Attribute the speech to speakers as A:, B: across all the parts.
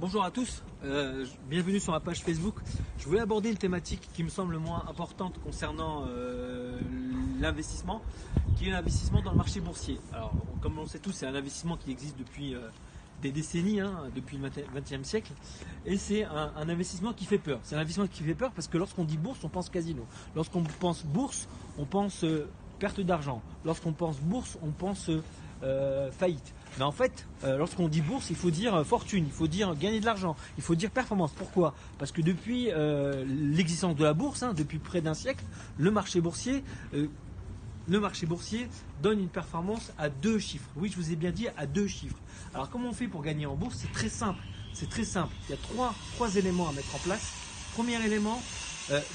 A: Bonjour à tous, bienvenue sur ma page Facebook. Je voulais aborder une thématique qui me semble moins importante concernant l'investissement, qui est l'investissement dans le marché boursier. Alors, comme on le sait tous, c'est un investissement qui existe depuis des décennies, depuis le XXe siècle, et c'est un investissement qui fait peur. C'est un investissement qui fait peur parce que lorsqu'on dit bourse, on pense casino. Lorsqu'on pense bourse, on pense perte d'argent. Lorsqu'on pense bourse, on pense faillite. Mais en fait, lorsqu'on dit bourse, il faut dire fortune, il faut dire gagner de l'argent, il faut dire performance. Pourquoi? Parce que depuis l'existence de la bourse, depuis près d'un siècle, le marché boursier donne une performance à 2 chiffres. Oui, je vous ai bien dit à 2 chiffres. Alors comment on fait pour gagner en bourse? C'est très simple. C'est très simple. Il y a trois éléments à mettre en place. Premier élément,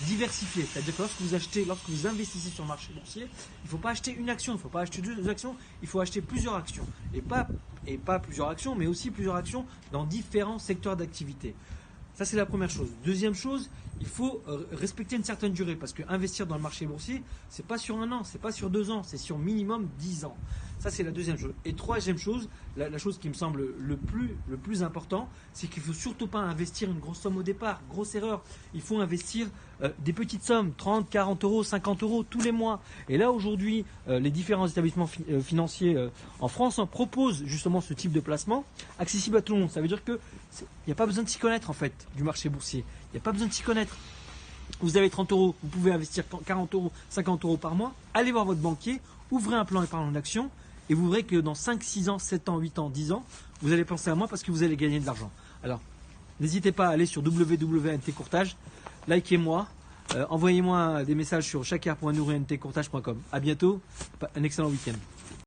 A: diversifier. C'est-à-dire que lorsque vous investissez sur le marché boursier, il ne faut pas acheter une action, il ne faut pas acheter 2 actions, il faut acheter plusieurs actions. Et pas plusieurs actions, mais aussi plusieurs actions dans différents secteurs d'activité. Ça, c'est la première chose. Deuxième chose, il faut respecter une certaine durée parce que investir dans le marché boursier, c'est pas sur 1 an, c'est pas sur 2 ans, c'est sur minimum 10 ans. Ça, c'est la deuxième chose. Et troisième chose, la chose qui me semble le plus important, c'est qu'il ne faut surtout pas investir une grosse somme au départ. Grosse erreur. Il faut investir des petites sommes, 30, 40 euros, 50 euros tous les mois. Et là, aujourd'hui, les différents établissements financiers en France proposent justement ce type de placement accessible à tout le monde. Ça veut dire qu'il n'y a pas besoin de s'y connaître en fait du marché boursier. Il n'y a pas besoin de s'y connaître. Vous avez 30 euros, vous pouvez investir 40 euros, 50 euros par mois. Allez voir votre banquier, ouvrez un plan épargne en action et vous verrez que dans 5, 6 ans, 7 ans, 8 ans, 10 ans, vous allez penser à moi parce que vous allez gagner de l'argent. Alors, n'hésitez pas à aller sur www.nt Courtage, likez-moi, envoyez-moi des messages sur chaker.nourentcourtage.com. À bientôt, un excellent week-end.